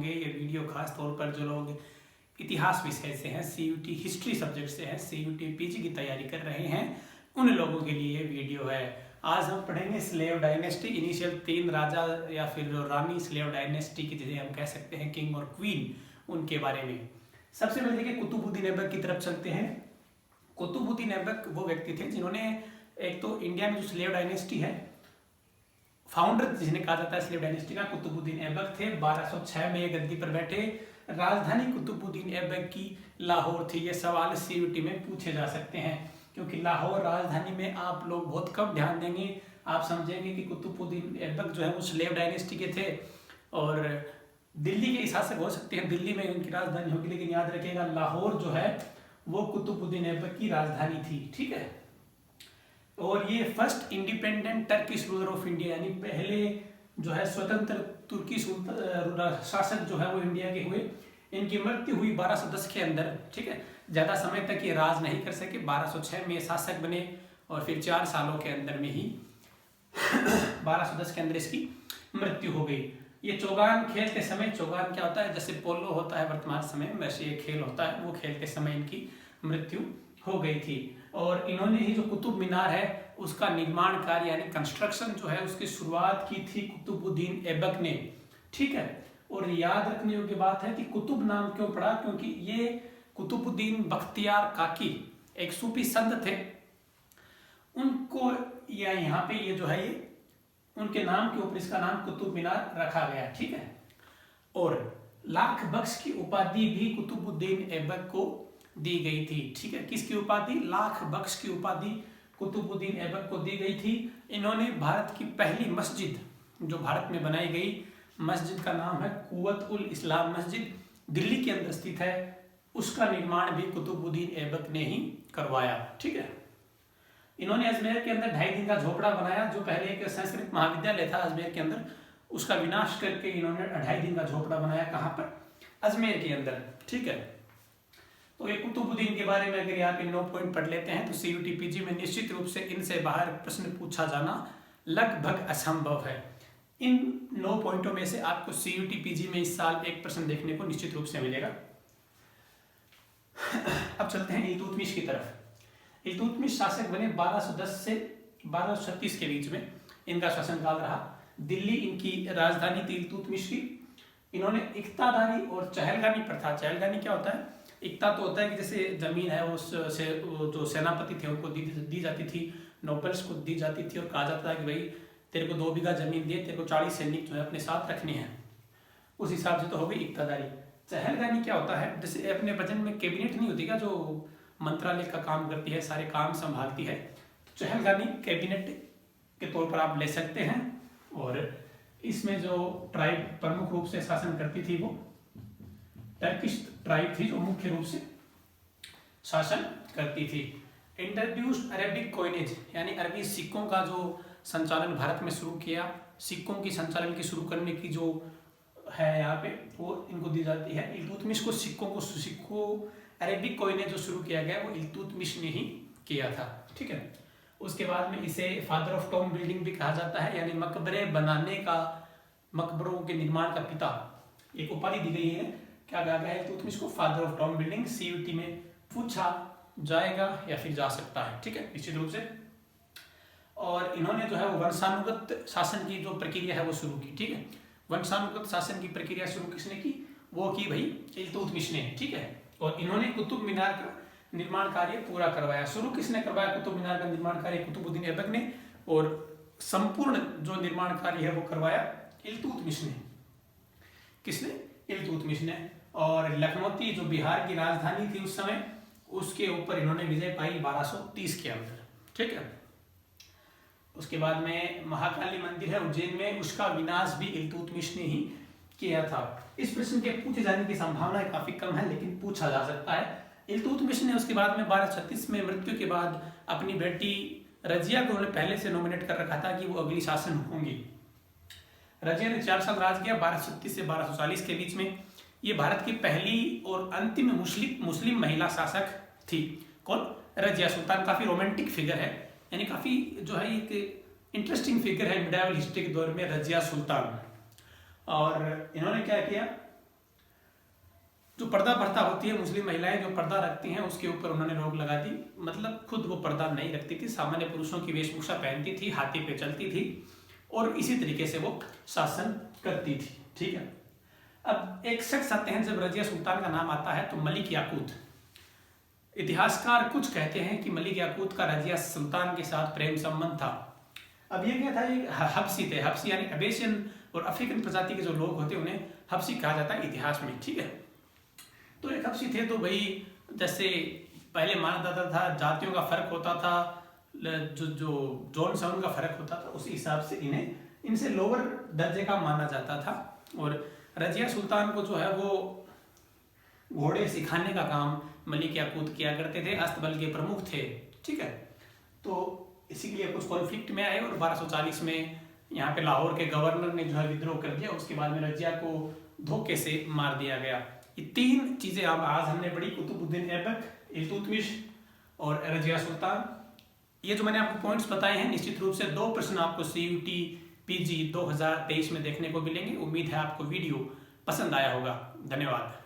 ये वीडियो खास तौर पर जो लोग इतिहास विषय से हैं, सीयूटी हिस्ट्री सब्जेक्ट से हैं, सीयूटी पीजी की तैयारी कर रहे हैं, उन लोगों के लिए ये वीडियो है। आज हम पढ़ेंगे स्लेव डायनेस्टी, इनिशियल 3 राजा या फिर जो रानी स्लेव डायनेस्टी की, जिसे हम कह सकते हैं किंग और क्वीन, उनके बारे में। सबसे पहले देखिए कुतुबुद्दीन ऐबक की तरफ चलते हैं। कुतुबुद्दीन ऐबक वो व्यक्ति थे जिन्होंने एक तो इंडिया में जो स्लेव डायनेस्टी है, फाउंडर जिन्हें कहा जाता है स्लेव डायनेस्टी का, कुतुबुद्दीन ऐबक थे। 1206 में ये गद्दी पर बैठे। राजधानी कुतुबुद्दीन ऐबक की लाहौर थी। ये सवाल सीयूटी में पूछे जा सकते हैं क्योंकि लाहौर राजधानी में आप लोग बहुत कम ध्यान देंगे। आप समझेंगे कि कुतुबुद्दीन ऐबक जो है वो स्लेव डायनेस्टी के थे और दिल्ली के हिसाब से हो सकते हैं दिल्ली में उनकी राजधानी होगी, लेकिन याद रखिएगा लाहौर जो है वो कुतुबुद्दीन ऐबक की राजधानी थी। ठीक है। और ये first independent Turkish ruler of India, यानी पहले जो है स्वतंत्र तुर्की शासक जो है वो इंडिया के हुए। इनकी मृत्यु हुई 1210 के अंदर। ठीक है। ज़्यादा समय तक ये राज नहीं कर सके। 1206 में शासक बने और फिर 4 सालों के अंदर में ही 1210 के अंदर इसकी मृत्यु हो गई। ये चौगान खेलते समय, चौगान क्या होता है, जैसे पोलो होता है वर्तमान समय में, वैसे ये खेल होता है, वो खेलते समय इनकी मृत्यु हो गई थी। और इन्होंने ही जो कुतुब मीनार है उसका निर्माण कार्य यानी कंस्ट्रक्शन जो है उसकी शुरुआत की थी कुतुबुद्दीन ऐबक ने। ठीक है। और याद रखने योग्य बात है कि कुतुब नाम क्यों पड़ा, क्योंकि ये कुतुबुद्दीन बख्तियार काकी एक सूफी संत थे, उनको या यहाँ पे ये जो है ये उनके नाम के ऊपर इसका नाम कुतुब मीनार रखा गया। ठीक है। और लाख बख्श की उपाधि भी कुतुबुद्दीन ऐबक को दी गई थी। ठीक है। किसकी उपाधि? लाख बख्श की उपाधि कुतुबुद्दीन ऐबक को दी गई थी। इन्होंने भारत की पहली मस्जिद जो भारत में बनाई गई, मस्जिद का नाम है कुव्वत उल इस्लाम मस्जिद, दिल्ली के अंदर स्थित है, उसका निर्माण भी कुतुबुद्दीन ऐबक ने ही करवाया। ठीक है। इन्होंने अजमेर के अंदर 2.5 दिन का झोपड़ा बनाया, जो पहले एक संस्कृत महाविद्यालय था अजमेर के अंदर, उसका विनाश करके इन्होंने 2.5 दिन का झोपड़ा बनाया। कहाँ पर? अजमेर के अंदर। ठीक है। तो ये कुतुबुद्दीन के बारे में अगर आप इन 9 पॉइंट पढ़ लेते हैं तो सीयूटी पीजी में निश्चित रूप से इनसे बाहर प्रश्न पूछा जाना लगभग असंभव है। इन 9 पॉइंटों में से आपको सीयूटी पीजी में इस साल एक प्रश्न देखने को निश्चित रूप से मिलेगा। अब चलते हैं इल्तुतमिश की तरफ। इल्तुतमिश शासक बने 1210 से 1236 के बीच में इनका शासनकाल रहा। दिल्ली इनकी राजधानी थी इल्तुतमिश की। इन्होंने इक्तादारी और चहलगानी प्रथा, चहलगानी क्या होता है? इक्ता तो होता है कि जैसे जमीन है उससे जो सेनापति थे उनको दी जाती थी, नोबल्स को दी जाती थी और कहा जाता था कि भाई तेरे को 2 बीघा जमीन दिए, तेरे को 40 सैनिक जो है अपने साथ रखने हैं। उस हिसाब से तो हो गई इक्तादारी। चहलगानी क्या होता है? जैसे अपने वजन में कैबिनेट नहीं होती क्या, जो मंत्रालय का काम करती है, सारे काम संभालती है, तो चहलगानी कैबिनेट के तौर पर आप ले सकते हैं। और इसमें जो ट्राइब प्रमुख रूप से शासन करती थी वो टर्किश ट्राइब थी, जो मुख्य रूप से शासन करती थी। इंट्रोड्यूस्ड अरेबिक कॉइनेज, यानी अरबी सिक्कों का जो संचालन भारत में शुरू किया, सिक्कों की संचालन की शुरू करने की जो है यहाँ पे वो इनको दी जाती है। इल्तुतमिश को सिक्कों अरेबिक कॉइनेज जो शुरू किया गया वो इल्तुतमिश ने ही किया था। ठीक है। उसके बाद में इसे फादर ऑफ टॉम बिल्डिंग भी कहा जाता है, यानी मकबरे बनाने का, मकबरों के निर्माण का पिता, एक उपाधि दी गई है। क्या कहा गया है इल्तुतमिश को? Father of tomb building. CUET में पूछा जाएगा या फिर जा सकता है। ठीक है, निश्चित रूप से। और इन्होंने जो है वो वंशानुगत शासन की जो प्रक्रिया है वो शुरू की। ठीक है। वंशानुगत शासन की प्रक्रिया शुरू किसने की? वो की भाई इल्तुतमिश ने। ठीक है। और इन्होंने कुतुब मीनार का निर्माण कार्य पूरा करवाया। शुरू किसने करवाया कुतुब मीनार का निर्माण कार्य? कुतुबुद्दीन ऐबक ने। और संपूर्ण जो निर्माण कार्य है वो करवाया इल्तुतमिश ने। किसने? इल्तुतमिश ने। और लखनौती जो बिहार की राजधानी थी उस समय, उसके ऊपर इन्होंने विजय पाई 1230 के अंदर। ठीक है। उसके बाद में महाकाली मंदिर है उज्जैन में, उसका विनाश भी इल्तुतमिश ने ही किया था। इस प्रश्न के पूछे जाने की संभावना काफी कम है, लेकिन पूछा जा सकता है। इल्तुतमिश ने उसके बाद में 1236 में मृत्यु के बाद अपनी बेटी रजिया को उन्होंने पहले से नॉमिनेट कर रखा था कि वो अगली शासन होंगी। रजिया ने 4 साल राज किया 1236 से 1240 के बीच में। ये भारत की पहली और अंतिम मुस्लिम महिला शासक थी। कौन? रजिया सुल्तान। काफी रोमांटिक फिगर है, यानी काफी जो है एक इंटरेस्टिंग फिगर है मिडाइवल हिस्ट्री के दौर में रजिया सुल्तान। और इन्होंने क्या किया? जो पर्दा प्रथा होती है, मुस्लिम महिलाएं जो पर्दा रखती हैं उसके ऊपर उन्होंने रोक लगा दी। मतलब खुद वो पर्दा नहीं रखती थी, सामान्य पुरुषों की वेशभूषा पहनती थी, हाथी पे चलती थी और इसी तरीके से वो शासन करती थी। ठीक है, अब एक शख्स आते हैं, जब रजिया सुल्तान का नाम आता है तो मलिक याकूत। इतिहासकार कुछ कहते हैं कि मलिक याकूत का रजिया सुल्तान के साथ प्रेम संबंध था। अब ये क्या था, ये हब्सी थे, हब्सी यानी अबेशियन और अफ्रीकन प्रजाति के जो लोग होते हैं उन्हें हब्सी कहा जाता है इतिहास में। ठीक है, तो एक हब्सी थे, तो भाई जैसे पहले माना जाता था जातियों का फर्क होता था, जो जॉन सा उनका फर्क होता था, उसी हिसाब से इन्हें इनसे लोअर दर्जे का माना जाता था। और रजिया सुल्तान को जो है वो घोड़े सिखाने का काम मलिक याकूत किया करते थे, अस्तबल के प्रमुख थे। ठीक है, तो इसी के लिए कुछ कॉन्फ्लिक्ट में आए और 1240 में यहाँ पे लाहौर के गवर्नर ने जो है विद्रोह कर दिया। उसके बाद में रजिया को धोखे से मार दिया गया। ये तीन चीजें अब आज हमने पढ़ी, कुतुबुद्दीन ऐबक, इल्तुतमिश और रजिया सुल्तान। ये जो मैंने आपको पॉइंट्स बताए हैं, निश्चित रूप से 2 प्रश्न आपको CUT PG 2023 में देखने को मिलेंगे। उम्मीद है आपको वीडियो पसंद आया होगा। धन्यवाद।